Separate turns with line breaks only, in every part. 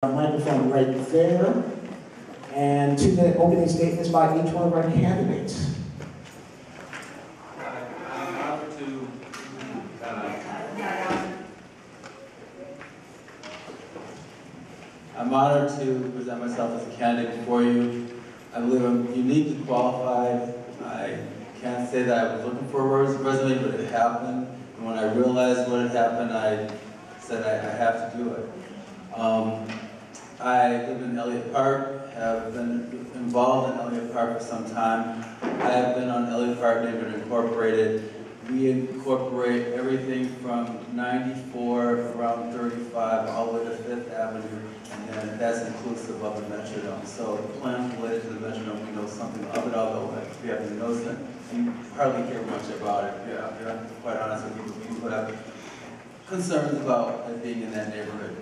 Microphone right there, and 2-minute opening statements by each one of our candidates.
I'm honored to present myself as a candidate before you. I believe I'm uniquely qualified. I can't say that I was looking for a resume, but it happened. And when I realized what had happened, I said I have to do it. I live in Elliott Park, have been involved in Elliott Park for some time. I have been on Elliott Park Neighborhood Incorporated. We incorporate everything from 94 around 35 all the way to 5th Avenue, and then that's inclusive of the Metrodome. So the plans related to the Metrodome, we know something of it, although we haven't noticed it. You hardly hear much about it. Yeah, I'm quite honest with you, people have concerns about it being in that neighborhood.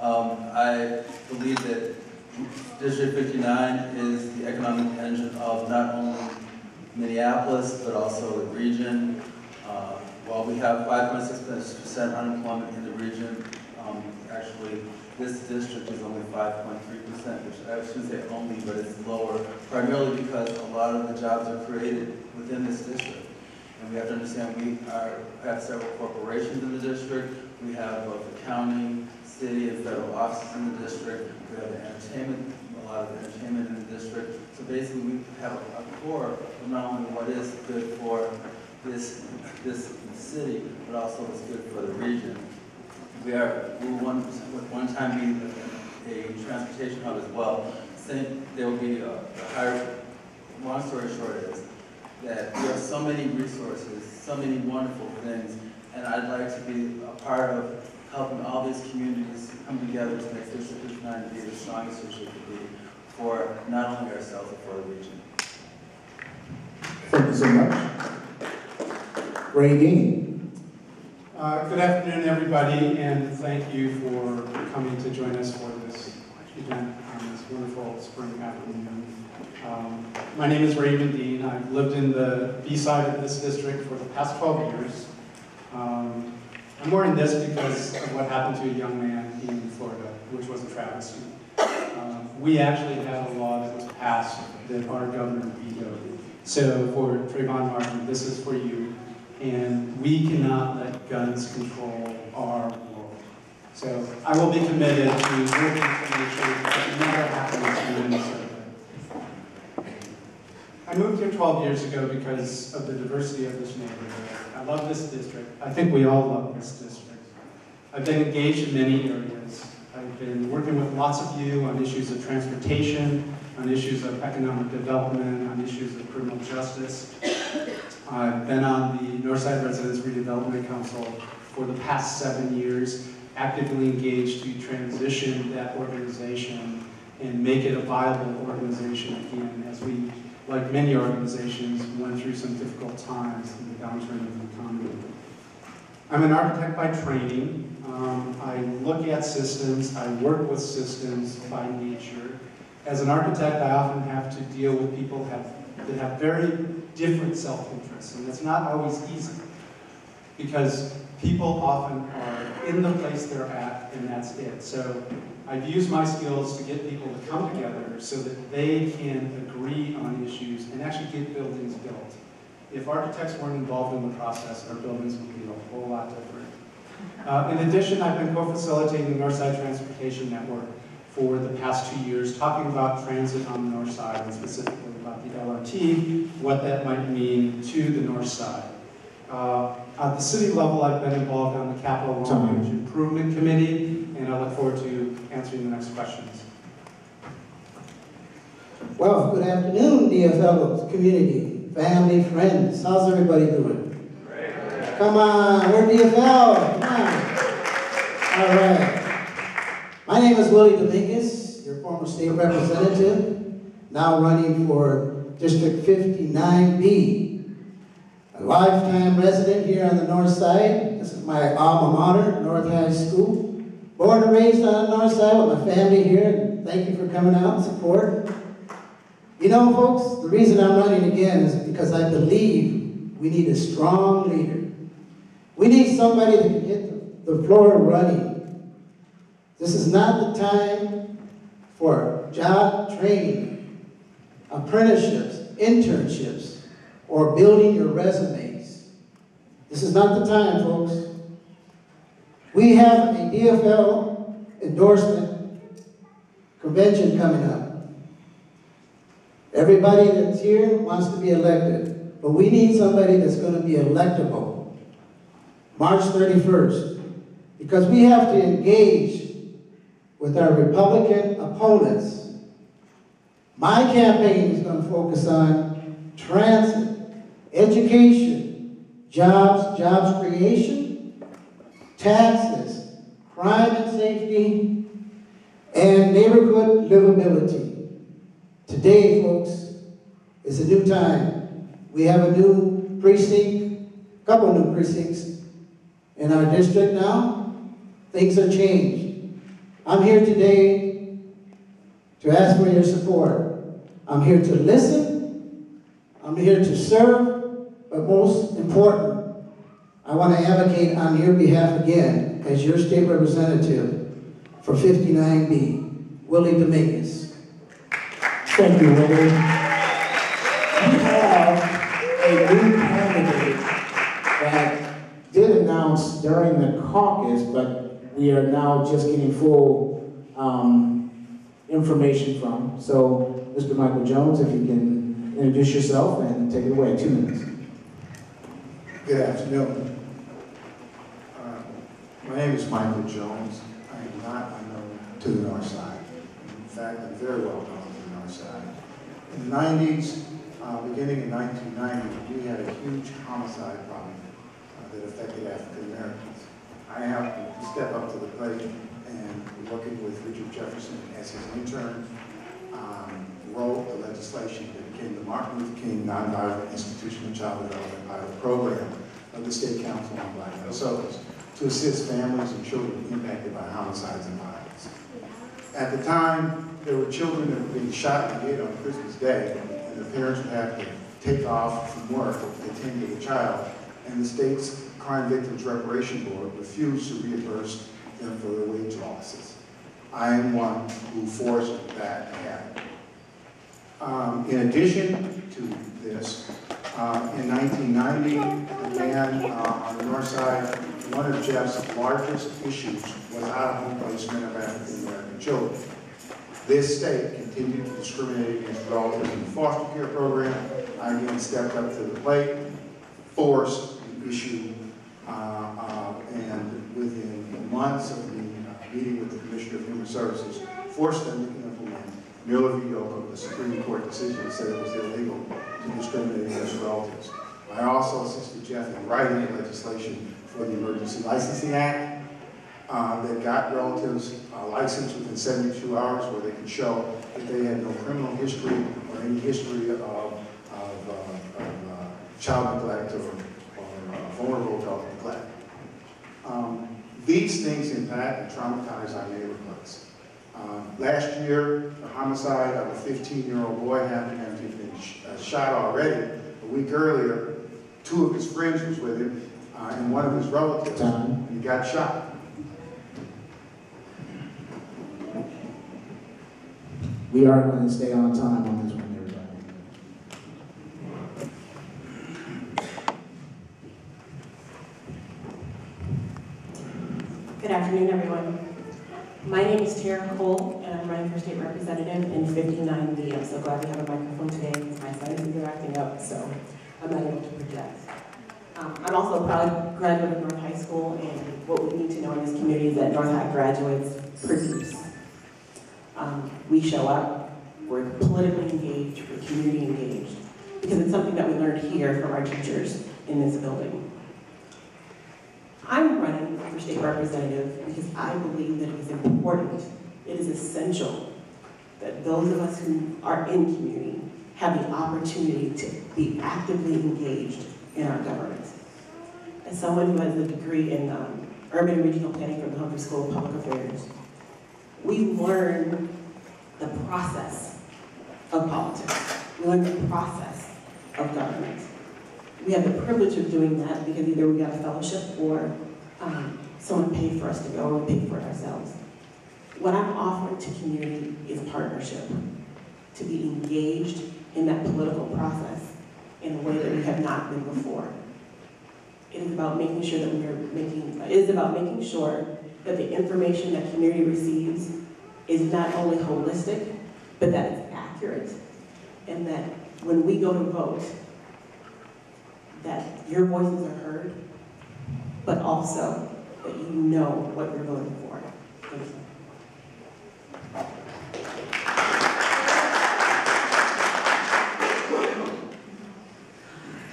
I believe that District 59 is the economic engine of not only Minneapolis, but also the region. While we have 5.6% unemployment in the region, actually this district is only 5.3%, which I shouldn't say only, but it's lower, primarily because a lot of the jobs are created within this district. And we have to understand we have several corporations in the district. We have both accounting, city, and federal offices in the district. We have entertainment, a lot of entertainment in the district. So basically we have a core of not only what is good for this city, but also what's good for the region. We will one time be a transportation hub as well. There will be a higher, long story short is that we have so many resources, so many wonderful things, and I'd like to be a part of helping all these communities come together to make District 59 be the strongest district to be for not only ourselves, but for the region.
Thank you so much. Ray Dean.
Good afternoon, everybody, and thank you for coming to join us for this event on this wonderful spring afternoon. My name is Ray Dean. I've lived in the B-side of this district for the past 12 years. I'm wearing this because of what happened to a young man in Florida, which was a travesty. We actually had a law that was passed that our governor vetoed. So for Trayvon Martin, this is for you. And we cannot let guns control our world. So I will be committed to working to make sure that it never happens in Minnesota. I moved here 12 years ago because of the diversity of this neighborhood. I love this district. I think we all love this district. I've been engaged in many areas. I've been working with lots of you on issues of transportation, on issues of economic development, on issues of criminal justice. I've been on the Northside Residents Redevelopment Council for the past 7 years, actively engaged to transition that organization and make it a viable organization again as we, like many organizations, went through some difficult times in the downturn of the economy. I'm an architect by training. I look at systems, I work with systems by nature. As an architect, I often have to deal with people that have very different self-interests, and it's not always easy because people often are in the place they're at, and that's it. So I've used my skills to get people to come together so that they can agree on issues and actually get buildings built. If architects weren't involved in the process, our buildings would be a whole lot different. In addition, I've been co-facilitating the Northside Transportation Network for the past 2 years, talking about transit on the north side, and specifically about the LRT, what that might mean to the north side. At the city level, I've been involved on the Capital Long Range Improvement Committee, and I look forward to answering the next questions.
Well, good afternoon, DFL community, family, friends. How's everybody doing? Great. Come on, we're DFL. Come on. All right. My name is Willie Dominguez, your former state representative, now running for District 59B. A lifetime resident here on the north side. This is my alma mater, North High School. Born and raised on the north side with my family here, and thank you for coming out and support. You know, folks, the reason I'm running again is because I believe we need a strong leader. We need somebody that can hit the floor running. This is not the time for job training, apprenticeships, internships, or building your resumes. This is not the time, folks. We have a DFL endorsement convention coming up. Everybody that's here wants to be elected, but we need somebody that's going to be electable. March 31st, because we have to engage with our Republican opponents. My campaign is going to focus on transit, education, jobs creation, taxes, crime and safety, and neighborhood livability. Today, folks, is a new time. We have a new precinct, a couple new precincts in our district now. Things are changed. I'm here today to ask for your support. I'm here to listen. I'm here to serve, but most important, I want to advocate on your behalf again as your state representative for 59B, Willie Dominguez.
Thank you, Willie. We have a new candidate that did announce during the caucus, but we are now just getting full information from. So, Mr. Michael Jones, if you can introduce yourself and take it away, 2 minutes.
Good afternoon. My name is Michael Jones. I am not unknown to the North Side. In fact, I'm very well known to the North Side. In the 90s, beginning in 1990, we had a huge homicide problem that affected African Americans. I happened to step up to the plate and, working with Richard Jefferson as his intern, wrote the legislation that became the Martin Luther King Nonviolent Institutional Child Development Pilot Program of the State Council on Black Minnesotans to assist families and children impacted by homicides and violence. At the time, there were children that were being shot and hit on Christmas Day, and the parents would have to take off from work to attend to the child, and the state's Crime Victims Reparation Board refused to reimburse them for their wage losses. I am one who forced that to happen. In addition to this, in 1990, the man on the North Side, one of Jeff's largest issues was out-of-home placement of African American children. This state continued to discriminate against relatives in the foster care program. I again stepped up to the plate, forced the issue, and within months of the meeting with the Commissioner of Human Services, forced them to implement Miller v. Yoakum, the Supreme Court decision that said it was illegal to discriminate against relatives. I also assisted Jeff in writing the legislation for the Emergency Licensing Act that got relatives licensed within 72 hours, where they could show that they had no criminal history or any history of child neglect or vulnerable adult neglect. These things impact and traumatize our neighborhoods. Last year, the homicide of a 15-year-old boy happened after he'd been shot already. A week earlier, 2 of his friends was with him and one of his relatives, and he got shot.
We are going to stay on time on this one, everybody.
Good afternoon, everyone. My name is Tara Cole, and I'm running for state representative in 59B. I'm so glad we have a microphone today because my sinuses are acting up, so I'm not able to project. I'm also a proud graduate of North High School, and what we need to know in this community is that North High graduates produce. We show up, we're politically engaged, we're community engaged, because it's something that we learned here from our teachers in this building. I'm running for state representative because I believe that it is important, it is essential that those of us who are in community have the opportunity to be actively engaged in our government. As someone who has a degree in urban and regional planning from the Humphrey School of Public Affairs, we learn the process of politics. We learn the process of government. We have the privilege of doing that because either we got a fellowship or someone paid for us to go or we paid for it ourselves. What I'm offering to community is partnership, to be engaged in that political process in a way that we have not been before. It is about making sure that making sure that the information that community receives is not only holistic, but that it's accurate, and that when we go to vote, that your voices are heard, but also that you know what you're voting for. Thank you.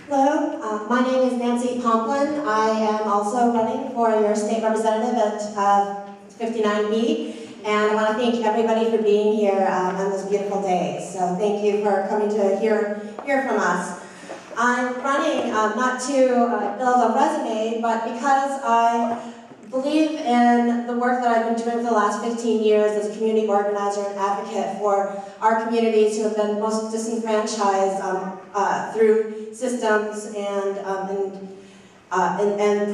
Hello, my name is Nancy Pomplin. I am also running for your state representative at 59B, and I want to thank everybody for being here on this beautiful day. So thank you for coming to hear from us. I'm running not to build a resume, but because I believe in the work that I've been doing for the last 15 years as a community organizer and advocate for our communities who have been most disenfranchised through systems and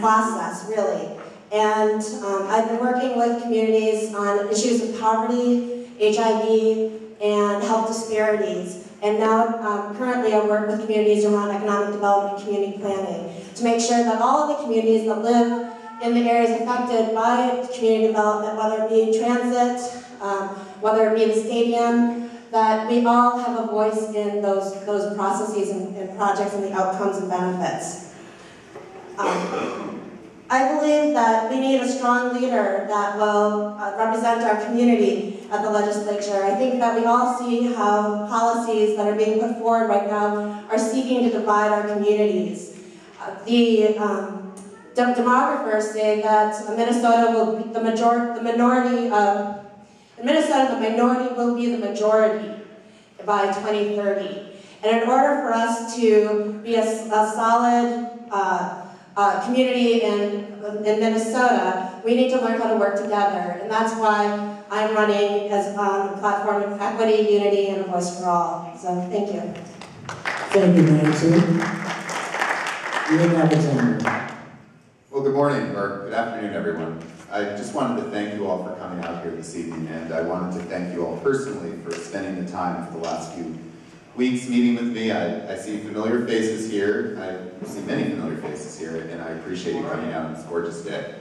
process, really. And I've been working with communities on issues of poverty, HIV, and health disparities. And now, currently, I work with communities around economic development and community planning to make sure that all of the communities that live in the areas affected by community development, whether it be transit, whether it be the stadium, that we all have a voice in those processes and projects and the outcomes and benefits. I believe that we need a strong leader that will represent our community at the legislature. I think that we all see how policies that are being put forward right now are seeking to divide our communities. Demographers say that Minnesota will be the minority will be the majority by 2030. And in order for us to be a solid community in Minnesota, we need to learn how to work together. And that's why I'm running as on the platform of equity, unity, and a voice for all. So thank you.
Thank you, Nancy. Ian Alexander.
Well, good morning, or good afternoon, everyone. I just wanted to thank you all for coming out here this evening, and I wanted to thank you all personally for spending the time for the last few weeks meeting with me. I see familiar faces here. I see many familiar faces here, and I appreciate you coming out on this gorgeous day.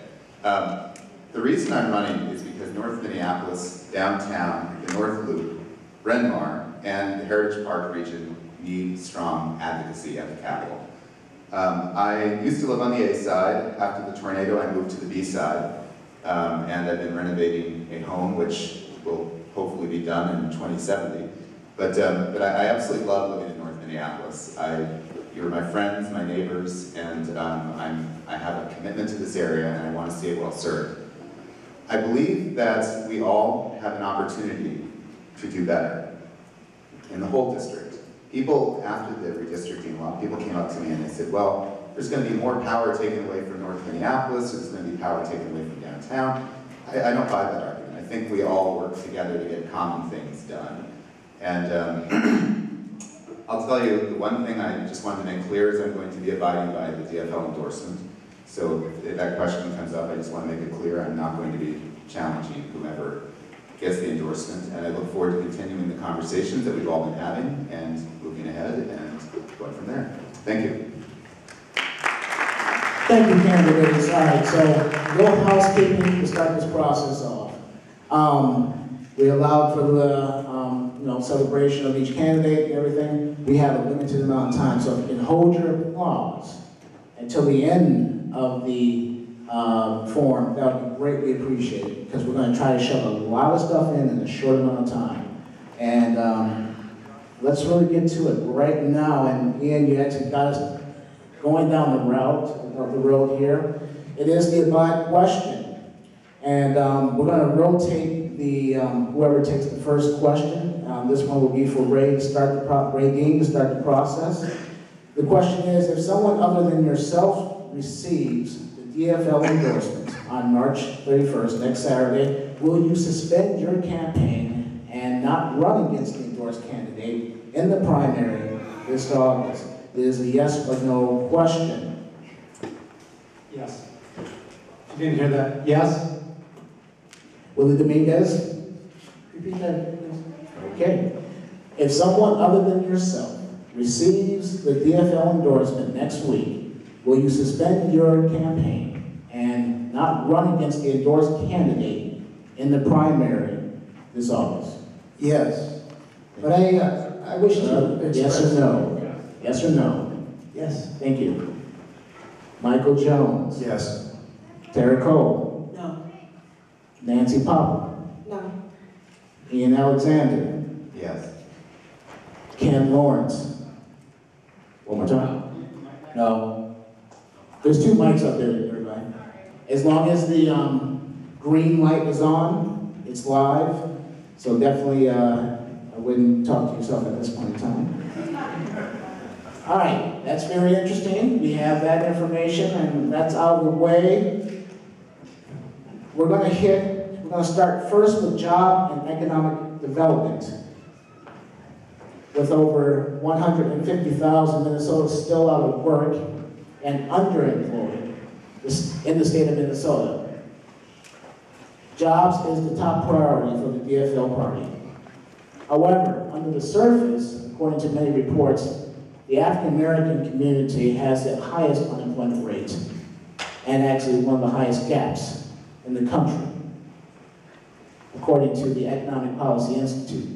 The reason I'm running is because North Minneapolis, downtown, the North Loop, Bryn Mawr, and the Heritage Park region need strong advocacy at the Capitol. I used to live on the A side. After the tornado, I moved to the B side, and I've been renovating a home, which will hopefully be done in 2070. But I absolutely love living in North Minneapolis. You're my friends, my neighbors, and I have a commitment to this area, and I want to see it well served. I believe that we all have an opportunity to do better in the whole district. People, after the redistricting, a lot of people came up to me and they said, well, there's going to be more power taken away from North Minneapolis, or there's going to be power taken away from downtown. I don't buy that argument. I think we all work together to get common things done. And I'll tell you, the one thing I just wanted to make clear is I'm going to be abiding by the DFL endorsement. So if that question comes up, I just want to make it clear I'm not going to be challenging whomever gets the endorsement, and I look forward to continuing the conversations that we've all been having and moving ahead and going from there. Thank you.
Thank you, candidates. All right, so a little housekeeping to start this process off. We allowed for the celebration of each candidate and everything. We have a limited amount of time, so if you can hold your applause until the end of the form, that would be greatly appreciated, because we're going to try to shove a lot of stuff in a short amount of time. And let's really get to it right now. And Ian, you actually got us going down the route of the road here. It is the abide question. And we're going to rotate the, whoever takes the first question. This one will be for Ray to start Ray Dean to start the process. The question is, if someone other than yourself receives DFL endorsement on March 31st, next Saturday, will you suspend your campaign and not run against the endorsed candidate in the primary this August? It is a yes or no question.
Yes. If you didn't hear that, yes?
Willie Dominguez? Repeat that, please. Okay. If someone other than yourself receives the DFL endorsement next week, will you suspend your campaign and not run against the endorsed candidate in the primary this August?
Yes. But I wish to express.
Yes or no? Yes or no?
Yes.
Thank you. Michael Jones?
Yes.
Tara Cole?
No.
Nancy Popper?
No.
Ian Alexander?
Yes.
Ken Lawrence? One more time.
No.
There's 2 mics up there, everybody. As long as the green light is on, it's live. So definitely, I wouldn't talk to yourself at this point in time. All right, that's very interesting. We have that information, and that's out of the way. We're going to start first with job and economic development. With over 150,000 Minnesotans still out of work and underemployed in the state of Minnesota. Jobs is the top priority for the DFL party. However, under the surface, according to many reports, the African American community has the highest unemployment rate and actually one of the highest gaps in the country, according to the Economic Policy Institute.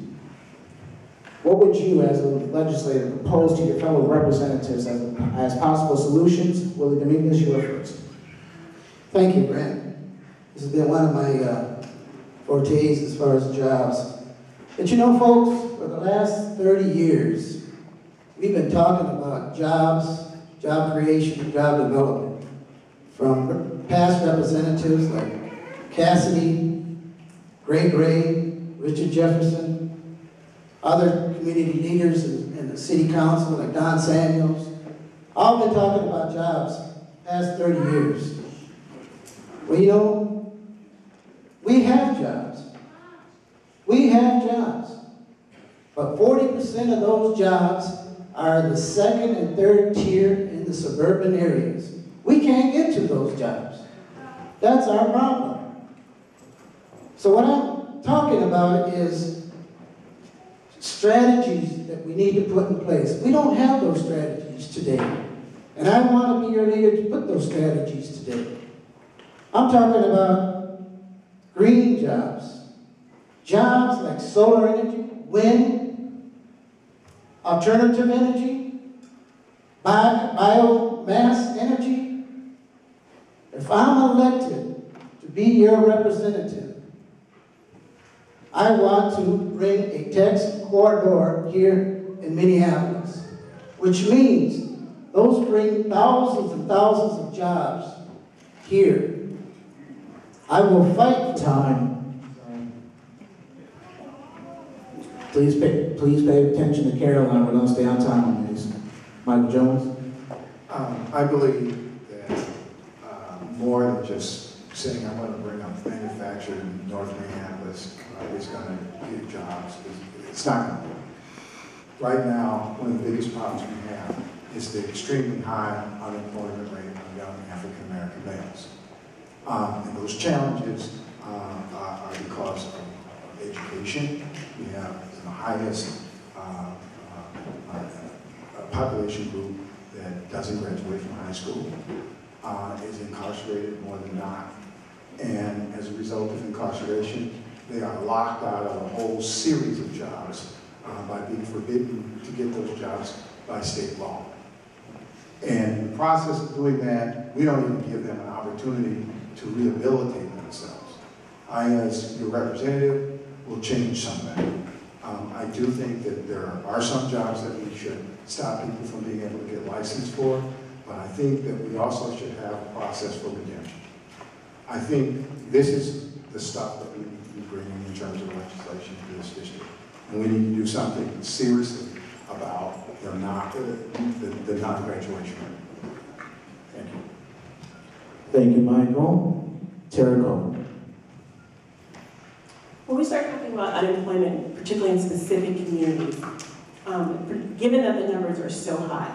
What would you, as a legislator, propose to your fellow representatives as possible solutions? Willie Dominguez, you are first.
Thank you, Brent. This has been one of my fortes as far as jobs. But you know, folks, for the last 30 years, we've been talking about jobs, job creation, and job development. From past representatives like Cassidy, Gray, Richard Jefferson, other community leaders in the city council like Don Samuels, all been talking about jobs past 30 years. Well, you know, we have jobs. We have jobs. But 40% of those jobs are the second and third tier in the suburban areas. We can't get to those jobs. That's our problem. So what I'm talking about is strategies that we need to put in place. We don't have those strategies today. And I want to be your leader to put those strategies today. I'm talking about green jobs. Jobs like solar energy, wind, alternative energy, biomass energy. If I'm elected to be your representative, I want to bring a tax corridor here in Minneapolis, which means those bring thousands and thousands of jobs here. I will fight for
Time. Please pay attention to Caroline. We're going to stay on time on these. Michael Jones?
I believe that more than just saying I'm going to bring up manufacturing in North Minneapolis is going to give jobs. It's not going to work. Right now, one of the biggest problems we have is the extremely high unemployment rate of young African American males. And those challenges are because of education. We have the highest population group that doesn't graduate from high school, is incarcerated more than not. And as a result of incarceration, they are locked out of a whole series of jobs by being forbidden to get those jobs by state law. And in the process of doing that, we don't even give them an opportunity to rehabilitate themselves. I, as your representative, will change some of that. I do think that there are some jobs that we should stop people from being able to get licensed for, but I think that we also should have a process for redemption. I think this is the stuff that we need to be bringing in terms of legislation to this district. And we need to do something seriously about the non-graduation rate. Thank you.
Thank you, Michael. Tara Cole.
When we start talking about unemployment, particularly in specific communities, given that the numbers are so high,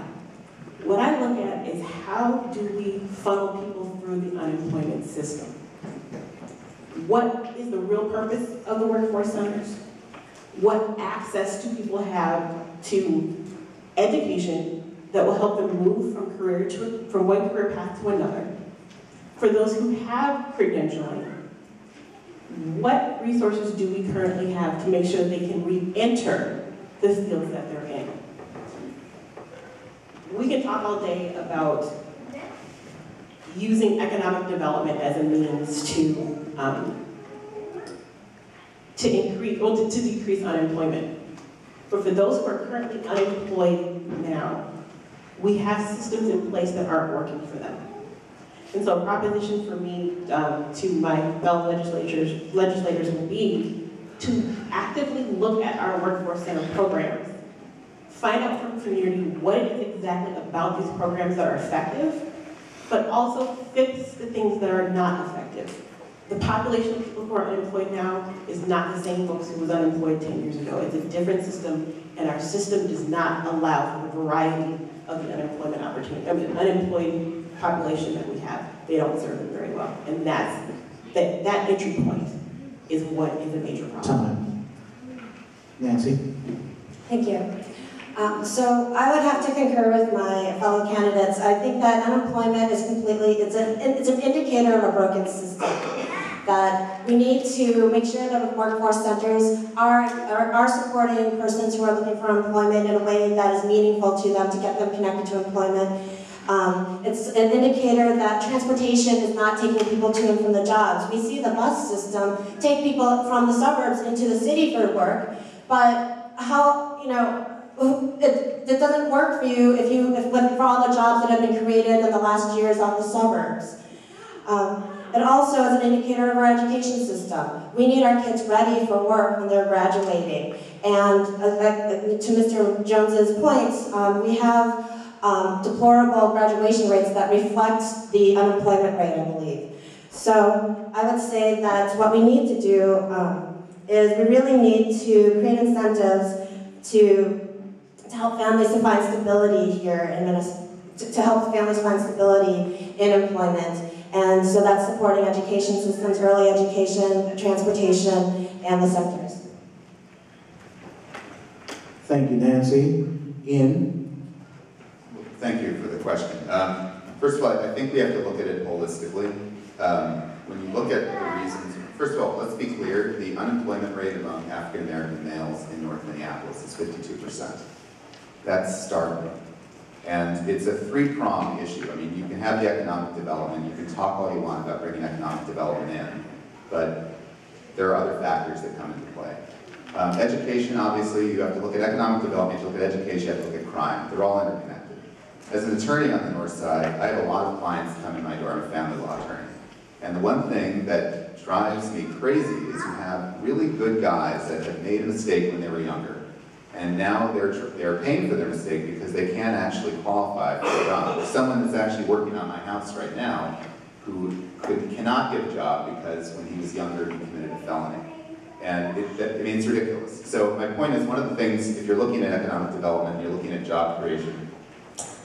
what I look at is how do we funnel people through the unemployment system? what is the real purpose of the workforce centers? What access do people have to education that will help them move from one career path to another? For those who have credentialing, what resources do we currently have to make sure they can re-enter the fields that they're in? We can talk all day about using economic development as a means to increase, well, to decrease unemployment. But for those who are currently unemployed now, we have systems in place that aren't working for them. And so a proposition for me to my fellow legislators will be to actively look at our workforce center programs, find out from the community what it is exactly about these programs that are effective, but also fix the things that are not effective. The population of people who are unemployed now is not the same folks who was unemployed 10 years ago. It's a different system, and our system does not allow for the variety of the unemployment opportunity, unemployed population that we have. They don't serve them very well, and that entry point is what is a major problem.
Time. Nancy?
Thank you. So I would have to concur with my fellow candidates. I think that unemployment is it's an indicator of a broken system. That we need to make sure that workforce centers are supporting persons who are looking for employment in a way that is meaningful to them to get them connected to employment. It's an indicator that transportation is not taking people to and from the jobs. We see the bus system take people from the suburbs into the city for work, but how, it doesn't work for you for all the jobs that have been created in the last years on the suburbs. It also is an indicator of our education system. We need our kids ready for work when they're graduating. And to Mr. Jones's points, we have deplorable graduation rates that reflect the unemployment rate, I believe. So I would say that what we need to do is we really need to create incentives to help families to find stability here in Minnesota, to help families find stability in employment. And so that's supporting education systems, early education, transportation, and the sectors.
Thank you, Nancy. Ian?
Thank you for the question. First of all, I think we have to look at it holistically. When you look at the reasons, first of all, let's be clear, the unemployment rate among African American males in North Minneapolis is 52%. That's startling. And it's a three-pronged issue. I mean, you can have the economic development, you can talk all you want about bringing economic development in, but there are other factors that come into play. Education, obviously, you have to look at economic development, you have to look at education, you have to look at crime. They're all interconnected. As an attorney on the north side, I have a lot of clients come in my door. I'm a family law attorney. And the one thing that drives me crazy is you have really good guys that have made a mistake when they were younger. And now they're paying for their mistake because they can't actually qualify for a job. There's someone that's actually working on my house right now who cannot get a job because when he was younger he committed a felony. And it's ridiculous. So my point is, one of the things, if you're looking at economic development, you're looking at job creation,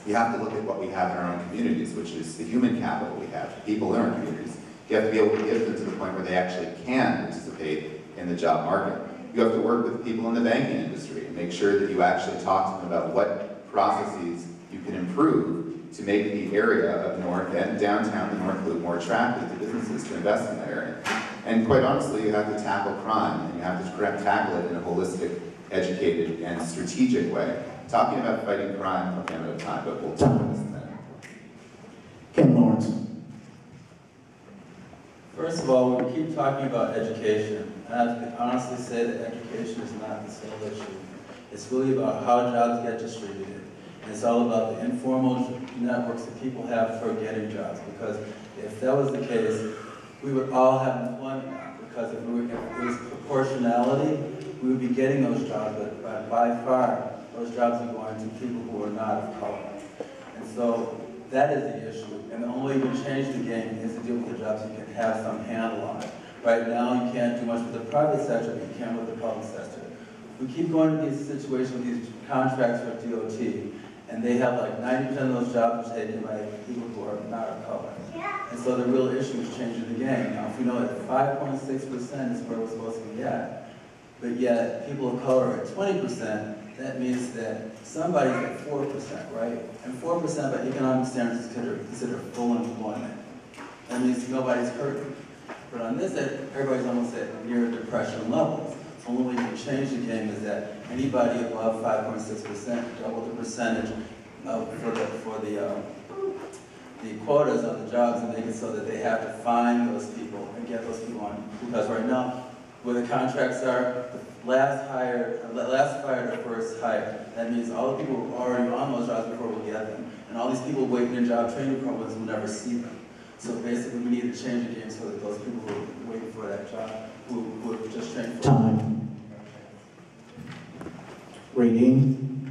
you have to look at what we have in our own communities, which is the human capital we have, the people in our communities. You have to be able to get them to the point where they actually can participate in the job market. You have to work with people in the banking industry and make sure that you actually talk to them about what processes you can improve to make the area of North and downtown the North Loop more attractive to businesses to invest in that area. And quite honestly, you have to tackle crime, and you have to tackle it in a holistic, educated, and strategic way. Talking about fighting crime, okay, I'm out of time, but we'll talk about this in a minute.
Ken Lawrence.
First of all, we keep talking about education, and I have to honestly say that education is not the sole issue. It's really about how jobs get distributed. And it's all about the informal networks that people have for getting jobs, because if that was the case, we would all have employment now, because if it was proportionality, we would be getting those jobs, but by far, those jobs are going to people who are not of color. And so that is the issue. And the only way you can change the game is to deal with the jobs you can have some handle on it. Right now, you can't do much with the private sector, but you can with the public sector. We keep going to these situations with these contracts for DOT, And they have like 90% of those jobs are taken by people who are not of color. And so the real issue is changing the game. Now, if we know that 5.6% is where we're supposed to be at, but yet people of color are at 20%, that means that somebody's at 4%, right? And 4% by economic standards is considered full employment. That means nobody's hurting. But on this end, everybody's almost at near depression levels. So only way you can change the game is that anybody above 5.6%, double the percentage for the quotas on the jobs and make it so that they have to find those people and get those people on. Because right now, where the contracts are, the last fired to first hired. That means all the people who are already on those jobs before we get them. And all these people waiting in job training programs will never see them. So basically, we need to change the game so that those people who are waiting for that job, who are just trained for
Time. Radine.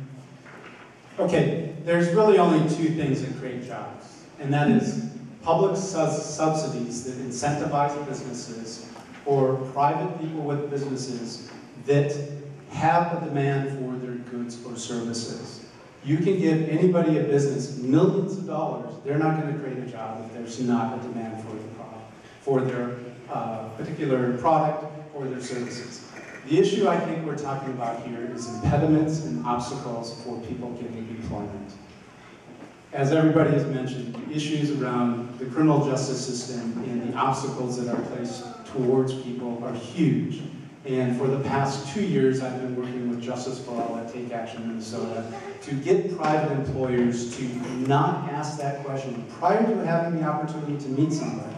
Okay, there's really only two things that create jobs, and that is public subsidies that incentivize businesses or private people with businesses that have a demand for their goods or services. You can give anybody a business millions of dollars, they're not going to create a job if there's not a demand for the product, for their particular product or their services. The issue I think we're talking about here is impediments and obstacles for people getting employment. As everybody has mentioned, the issues around the criminal justice system and the obstacles that are placed towards people are huge. And for the past 2 years, I've been working with Justice for All at Take Action Minnesota to get private employers to not ask that question prior to having the opportunity to meet somebody.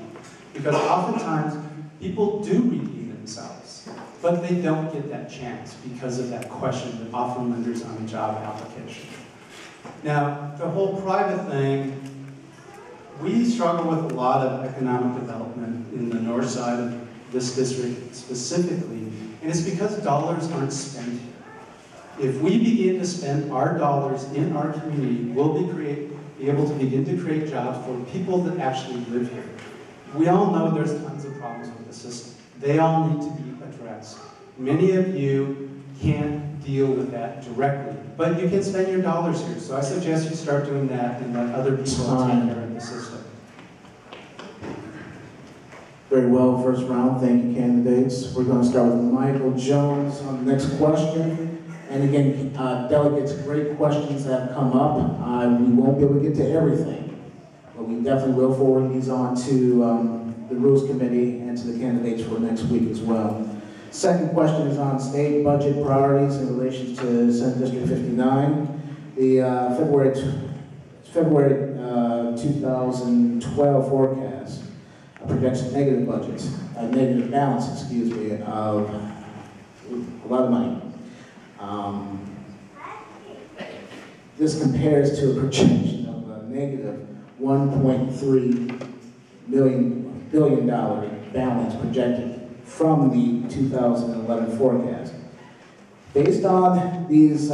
Because oftentimes, people do redeem themselves, but they don't get that chance because of that question that often lingers on a job application. Now, the whole private thing, we struggle with a lot of economic development in the north side of this district specifically, and it's because dollars aren't spent here. If we begin to spend our dollars in our community, we'll be able to begin to create jobs for people that actually live here. We all know there's tons of problems with the system. They all need to be addressed. Many of you can't deal with that directly, but you can spend your dollars here. So I suggest you start doing that and let other people take care of the system.
Very well, first round. Thank you, candidates. We're going to start with Michael Jones on the next question. And again, delegates, great questions that have come up. We won't be able to get to everything, but we definitely will forward these on to the Rules Committee and to the candidates for next week as well. Second question is on state budget priorities in relation to Senate District 59. The February 2012 forecast projects negative budgets, negative balance, excuse me, of a lot of money. This compares to a projection of a negative $1.3 billion balance projected from the 2011 forecast. Based on these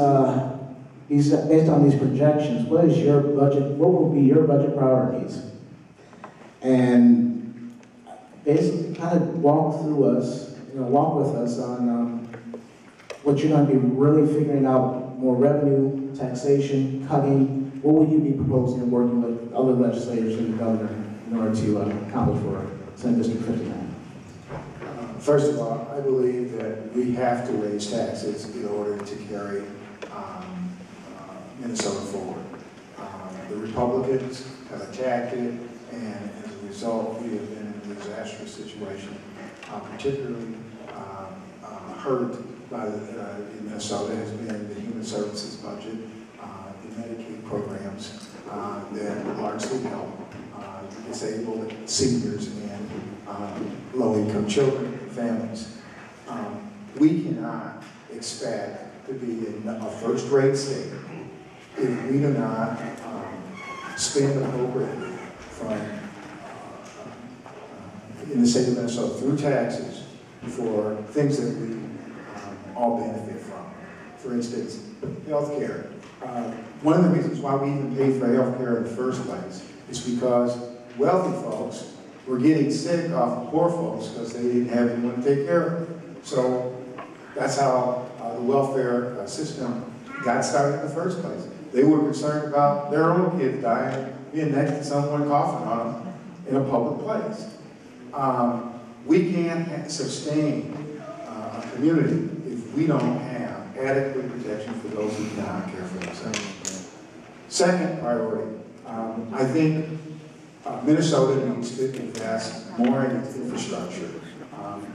projections, what is your budget? What will be your budget priorities? And basically, kind of walk with us on what you're going to be really figuring out. More revenue, taxation, cutting. What will you be proposing and working with other legislators and the governor in order to accomplish for Senate District 59?
First of all, I believe that we have to raise taxes in order to carry Minnesota forward. The Republicans have attacked it, and as a result, we have been in a disastrous situation, particularly hurt by in Minnesota has been the human services budget, the Medicaid programs that largely help disabled seniors and low-income children and families. We cannot expect to be a first-rate state if we do not spend appropriately from in the state of Minnesota through taxes for things that we all benefit from. For instance, health care. One of the reasons why we even paid for health care in the first place is because wealthy folks were getting sick off of poor folks because they didn't have anyone to take care of them. So that's how the welfare system got started in the first place. They were concerned about their own kids dying, being next to someone coughing on them in a public place. We can't sustain a community if we don't have adequate protection for those who cannot care for themselves. Second priority, I think Minnesota needs to invest more in its infrastructure.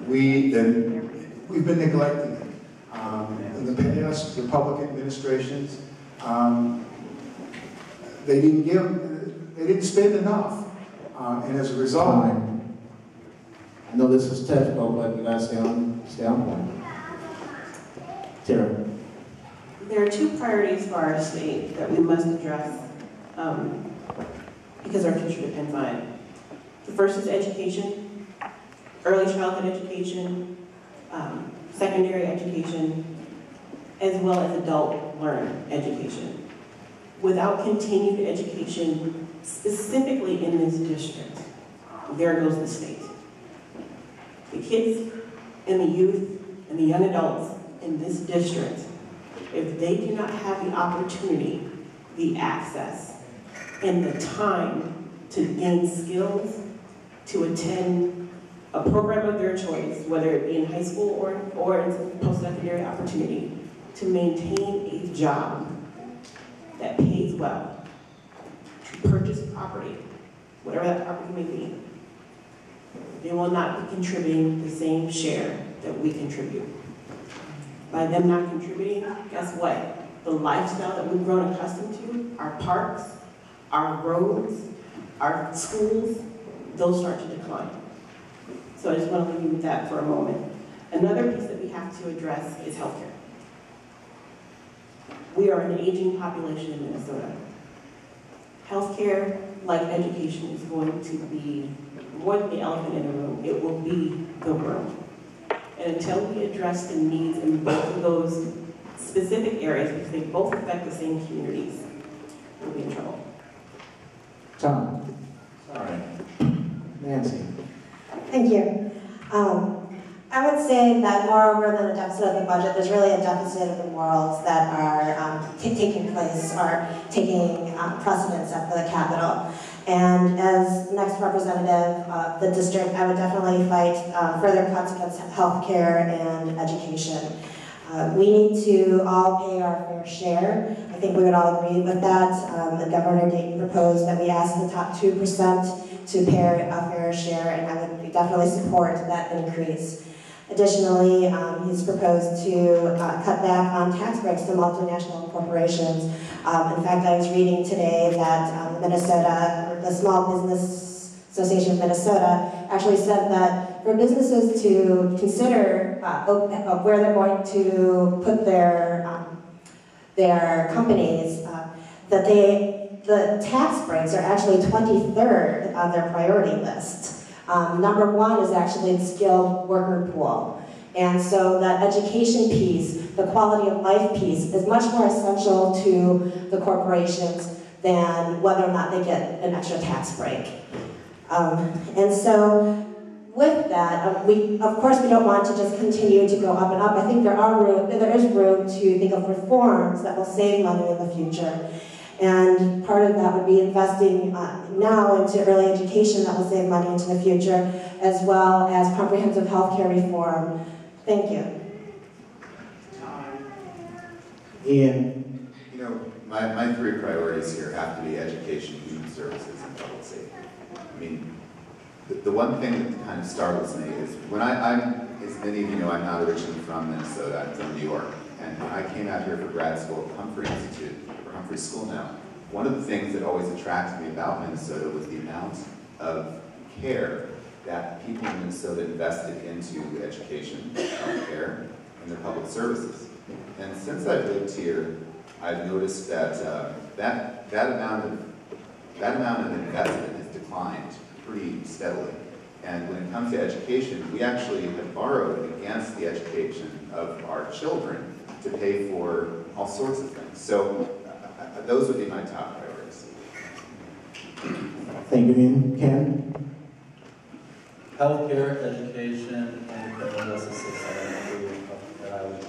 We've been neglecting it. In the past, Republican administrations, they didn't spend enough. And as a result,
I know this is technical, but you gotta stay on point. Tara.
There are two priorities for our state that we must address because our future depends on it. The first is education, early childhood education, secondary education, as well as adult learning education. Without continued education, specifically in this district, there goes the state. The kids and the youth and the young adults in this district, if they do not have the opportunity, the access, and the time to gain skills, to attend a program of their choice, whether it be in high school or in post-secondary opportunity, to maintain a job that pays well, to purchase property, whatever that property may be, they will not be contributing the same share that we contribute. By them not contributing, guess what? The lifestyle that we've grown accustomed to, our parks, our roads, our schools, those start to decline. So I just want to leave you with that for a moment. Another piece that we have to address is healthcare. We are an aging population in Minnesota. Healthcare, like education, is going to be more than the elephant in the room. It will be the room. And until we address the needs in both of those specific areas, because they both affect the same communities, we'll be in trouble.
Tom. Sorry. Nancy.
Thank you. I would say that moreover than a deficit of the budget, there's really a deficit of the morals that are taking place, are taking precedence at the Capitol. And as next representative of the district, I would definitely fight further cuts against healthcare and education. We need to all pay our fair share. I think we would all agree with that. The Governor Dayton proposed that we ask the top 2% to pay a fair share, and I would definitely support that increase. Additionally, he's proposed to cut back on tax breaks to multinational corporations. In fact, I was reading today that the Small Business Association of Minnesota actually said that for businesses to consider where they're going to put their companies, that the tax breaks are actually 23rd on their priority list. Number one is actually the skilled worker pool. And so that education piece, the quality of life piece, is much more essential to the corporations than whether or not they get an extra tax break. And so with that, of course we don't want to just continue to go up and up. I think there is room to think of reforms that will save money in the future. And part of that would be investing now into early education that will save money into the future, as well as comprehensive health care reform. Thank you.
Ian.
You know, my three priorities here have to be education, human services, and public safety. I mean, the one thing that kind of startles me is when as many of you know, I'm not originally from Minnesota, I'm from New York. And when I came out here for grad school at Humphrey Institute, or Humphrey School now, one of the things that always attracted me about Minnesota was the amount of care that people in Minnesota invested into education, healthcare, and their public services. And since I've lived here, I've noticed that that amount of investment has declined pretty steadily. And when it comes to education, we actually have borrowed against the education of our children to pay for all sorts of things. So those would be my top priorities.
Thank you, Ian. Ken?
Healthcare, education, and criminal justice system that I would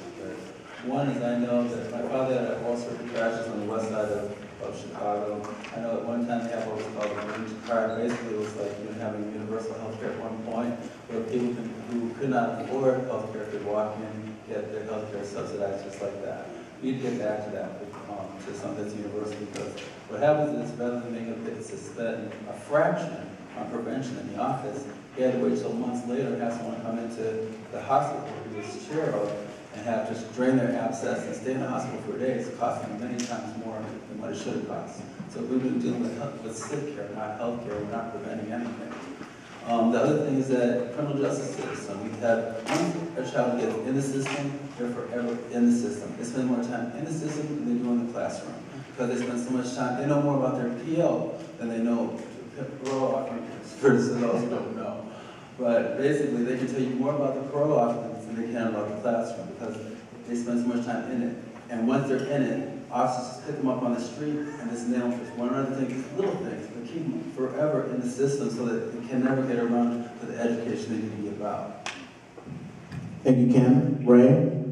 One is I know that my father had all sorts of crashes on the west side of Chicago. I know at one time they had what was called a Orange card. Basically, it was like having universal health care at one point, where people who could not afford health care could walk in, get their health care subsidized just like that. We need to get back to that, to something that's universal, because what happens is rather than being able to spend a fraction on prevention in the office, he had to wait till months later and have someone come into the hospital where he was chair of and have just drain their abscess and stay in the hospital for days, costing them many times more than what it should have cost. So we've been dealing with sick care, not health care. We're not preventing anything. The other thing is that criminal justice system, we've had, once a child gets in the system, they're forever in the system. They spend more time in the system than they do in the classroom, because they spend so much time, they know more about their PO than they know parole offenders, for those who don't know. But basically, they can tell you more about the parole offenders than they can about the classroom, because they spend so much time in it. And once they're in it, officers just pick them up on the street and just nail them for one or other thing, these little things, but keep them forever in the system so that they can never get around to the education they need to be about.
Thank you, Ken. Ray?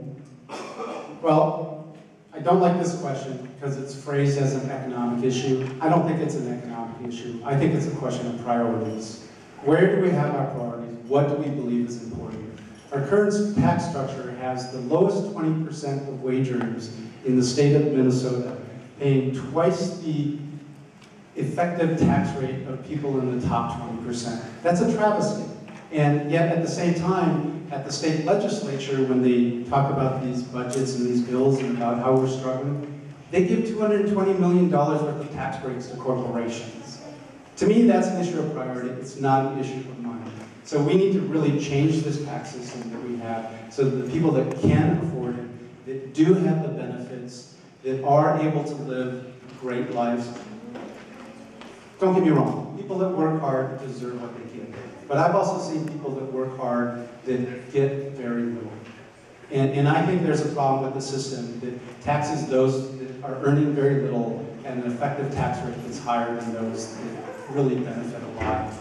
Well, I don't like this question because it's phrased as an economic issue. I don't think it's an economic issue. I think it's a question of priorities. Where do we have our priorities? What do we believe is important? Our current tax structure has the lowest 20% of wage earners in the state of Minnesota, paying twice the effective tax rate of people in the top 20%. That's a travesty. And yet at the same time, at the state legislature, when they talk about these budgets and these bills and about how we're struggling, they give $220 million worth of tax breaks to corporations. To me, that's an issue of priority. It's not an issue of money. So we need to really change this tax system that we have so that the people that can afford it, that do have the benefits, that are able to live great lives. Don't get me wrong, people that work hard deserve what they get. But I've also seen people that work hard that get very little. And I think there's a problem with the system that taxes those that are earning very little and an effective tax rate that's higher than those that really benefit a lot.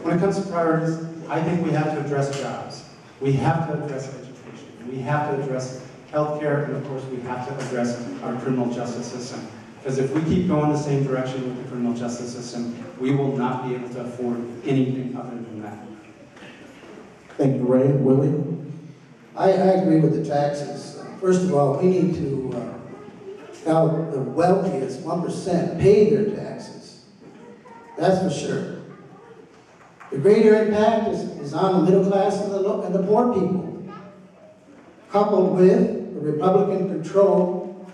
When it comes to priorities, I think we have to address jobs. We have to address education. We have to address healthcare, and of course we have to address our criminal justice system. Because if we keep going the same direction with the criminal justice system, we will not be able to afford anything other than that.
Thank you, Ray. Willie?
I agree with the taxes. First of all, we need to help the wealthiest 1% pay their taxes. That's for sure. The greater impact is on the middle class and the poor people, coupled with the Republican control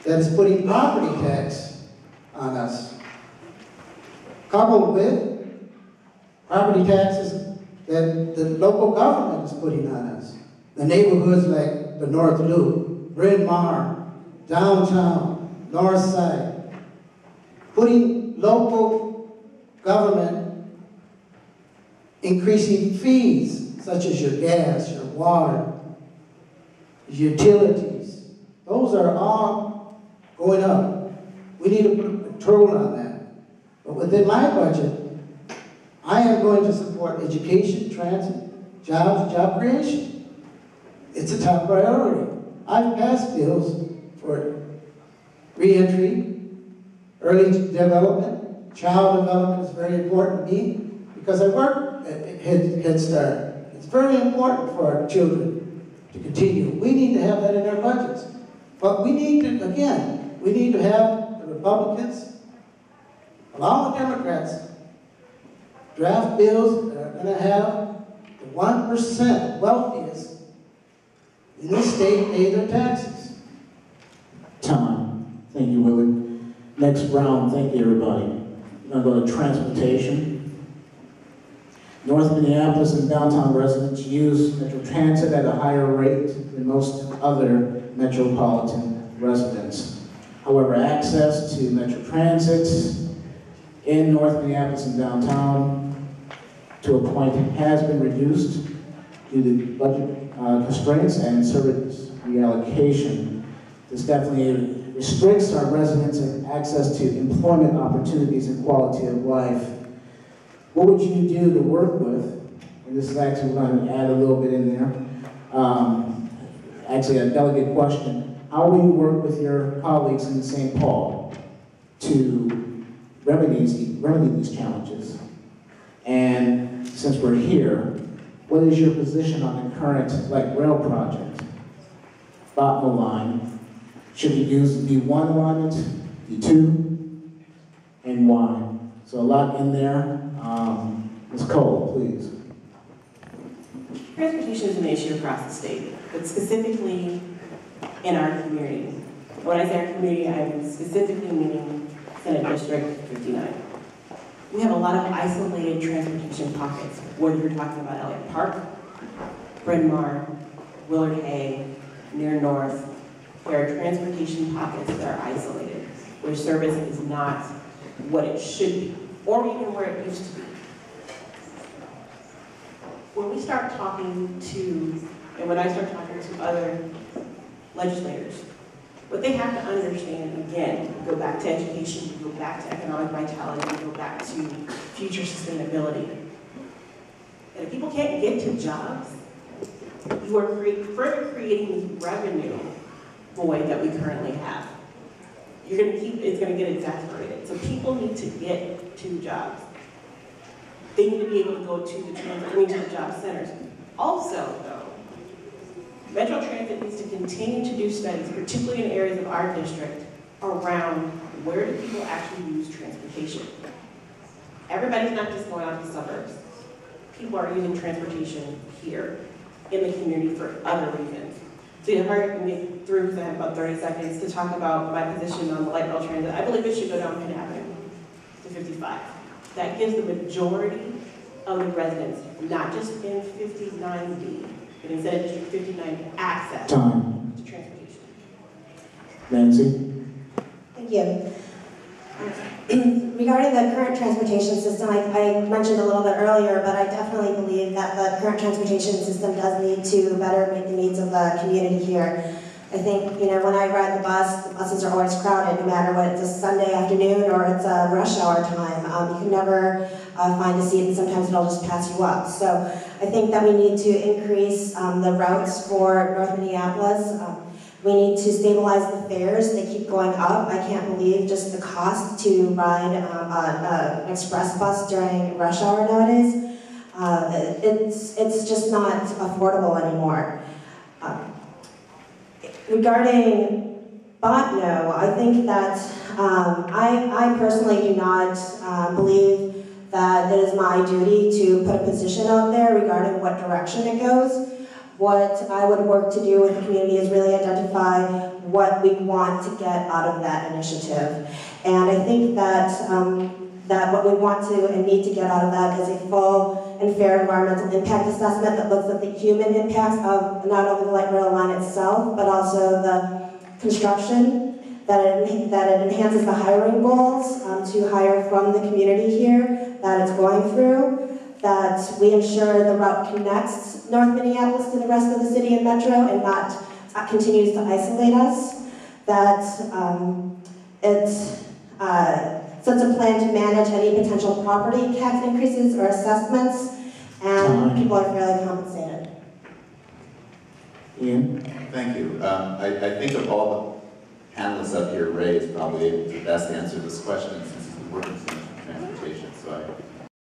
that is putting property tax on us, coupled with property taxes that the local government is putting on us. The neighborhoods like the North Loop, Bryn Mawr, downtown, North Side, putting local government increasing fees such as your gas, your water, utilities. Those are all going up. We need to put a control on that. But within my budget, I am going to support education, transit, jobs, job creation. It's a top priority. I've passed bills for reentry, early development, child development is very important to me because I work at Head Start. It's very important for our children to continue. We need to have that in our budgets. But we need to, again, we need to have the Republicans, along with Democrats, draft bills that are going to have the 1% wealthiest in this state pay their taxes.
Time. Thank you, Willie. Next round, thank you, everybody. We're going to go to transportation. North Minneapolis and downtown residents use Metro Transit at a higher rate than most other metropolitan residents. However, access to Metro Transit in North Minneapolis and downtown to a point has been reduced due to budget constraints and service reallocation. This definitely restricts our residents and access to employment opportunities and quality of life. What would you do to work with, and this is actually going to add a little bit in there, actually a delegate question. How will you work with your colleagues in St. Paul to remedy these challenges? And since we're here, what is your position on the current light rail project? Bottom line, should we use the B1 alignment, B2, and why? So a lot in there. Ms. Cole, please.
Transportation is an issue across the state, but specifically in our community. When I say our community, I'm specifically meaning Senate District 59. We have a lot of isolated transportation pockets, whether you're talking about Elliott Park, Bryn Mawr, Willard Hay, near North. There are transportation pockets that are isolated, where service is not what it should be, or even where it used to be. When we start talking to, and when I start talking to other legislators, what they have to understand, again, we go back to education, we go back to economic vitality, we go back to future sustainability. And if people can't get to jobs, you are further creating this revenue void that we currently have. It's gonna get exacerbated. So people need to get to jobs. They need to be able to go to the job centers. Also, though, Metro Transit needs to continue to do studies, particularly in areas of our district, around where do people actually use transportation. Everybody's not just going out to the suburbs. People are using transportation here in the community for other reasons. So you hurry up and get through, because I have about 30 seconds, to talk about my position on the light rail transit. I believe it should go down Penn Avenue to 55. That gives the majority of the residents, not just in 59B, but instead of District 59, access to transportation.
Nancy?
Thank you. Regarding the current transportation system, I mentioned a little bit earlier, but I definitely believe that the current transportation system does need to better meet the needs of the community here. I think, when I ride the buses are always crowded, no matter what it's a Sunday afternoon or it's a rush hour time. You can never find a seat, and sometimes it'll just pass you up. So I think that we need to increase the routes for North Minneapolis. We need to stabilize the fares. They keep going up. I can't believe just the cost to ride an express bus during rush hour nowadays. It's just not affordable anymore. Regarding Botno, I think that I personally do not believe that it is my duty to put a position out there regarding what direction it goes. What I would work to do with the community is really identify what we want to get out of that initiative. And I think that that what we want to and need to get out of that is a full and fair environmental impact assessment that looks at the human impacts of not only the light rail line itself, but also the construction, that it enhances the hiring goals to hire from the community here that it's going through, that we ensure the route connects North Minneapolis to the rest of the city and metro and not continues to isolate us, that it sets a plan to manage any potential property tax increases or assessments, and people are fairly compensated.
Ian?
Thank you. I think of all the panelists up here, Ray is probably able to best answer this question since he's been working in transportation. So